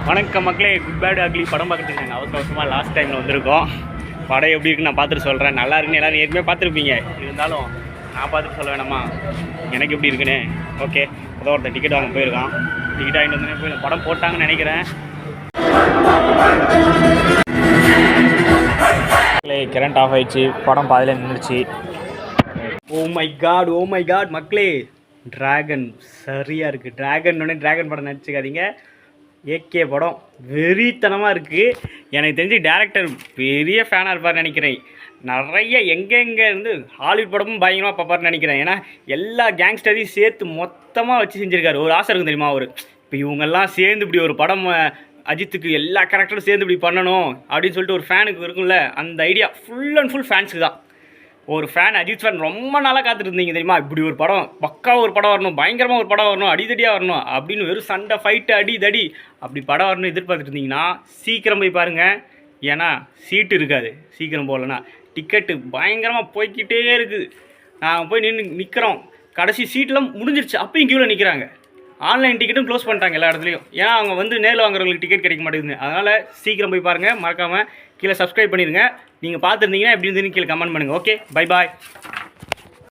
வணக்கம் மக்களே, good bad ugly படம் பார்க்குறதுக்கு நாங்கள் அவசரமாக லாஸ்ட் டைமில் வந்திருக்கோம். படம் எப்படி இருக்குன்னு நான் பார்த்துட்டு சொல்கிறேன். நல்லா இருக்குன்னு எல்லோரும் ஏற்கனவே பார்த்துருப்பீங்க. இருந்தாலும் நான் பார்த்துட்டு சொல்ல வேணாமா எனக்கு எப்படி இருக்குன்னு? ஓகே, ஏதோ ஒருத்தர் டிக்கெட் வாங்க போயிருக்கான். டிக்கெட் வாங்கிட்டு வந்து போய் படம் போட்டாங்கன்னு நினைக்கிறேன். கரண்ட் ஆஃப் ஆயிடுச்சு, படம் பாதியில் நின்றுச்சு. ஓ மை காட் மக்களே, டிராகன் சரியாக இருக்குது. டிராகன் படம் நினச்சிக்காதீங்க. ஏகே படம் வெறித்தனமாக இருக்குது. எனக்கு தெரிஞ்சு டேரக்டர் பெரிய ஃபேனாக இருப்பார்னு நினைக்கிறேன். நிறைய எங்கெங்கே இருந்து ஹாலிவுட் படமும் பயங்கரமாக பார்ப்பார்னு நினைக்கிறேன். ஏன்னா எல்லா கேங்ஸ்டரையும் சேர்த்து மொத்தமாக வச்சு செஞ்சுருக்காரு. ஒரு ஆசை இருக்கும் தெரியுமா, இப்போ இவங்கெல்லாம் சேர்ந்து இப்படி ஒரு படம், அஜித்துக்கு எல்லா கேரக்டரும் சேர்ந்து இப்படி பண்ணணும் அப்படின்னு சொல்லிட்டு ஒரு ஃபேனுக்கு இருக்கும்ல, அந்த ஐடியா ஃபுல் அண்ட் ஃபுல் ஃபேன்ஸுக்கு தான். ஒரு ஃபேன், அஜித் ஃபேன் ரொம்ப நாளாக காத்துட்டு இருந்தீங்க தெரியுமா, இப்படி ஒரு படம், பக்காவாக ஒரு படம் வரணும், பயங்கரமாக ஒரு படம் வரணும், அடிதடியாக வரணும் அப்படின்னு வெறும் சண்டை ஃபைட்டு அடிதடி அப்படி படம் வரணும்னு எதிர்பார்த்துட்டு இருந்தீங்கன்னா சீக்கிரம் போய் பாருங்கள். ஏன்னா சீட்டு இருக்காது. சீக்கிரம் போகலன்னா டிக்கெட்டு பயங்கரமாக போய்கிட்டே இருக்குது. நாங்கள் போய் நிற்கிறோம், கடைசி சீட்டெலாம் முடிஞ்சிருச்சு, அப்பயும் கீழே நிற்கிறாங்க. ஆன்லைன் டிக்கெட்டும் க்ளோஸ் பண்ணிட்டாங்க எல்லா இடத்துலையும். ஏன்னா அவங்க வந்து நேரில் வாங்குறவங்களுக்கு டிக்கெட் கிடைக்க மாட்டேங்குது. அதனால் சீக்கிரம் போய் பாருங்கள். மறக்காமல் கீழே சப்ஸ்கிரைப் பண்ணிடுங்க. நீங்கள் பார்த்துருந்தீங்கன்னா எப்படி இருந்துன்னு கீழே கமெண்ட் பண்ணுங்கள். Okay, bye bye.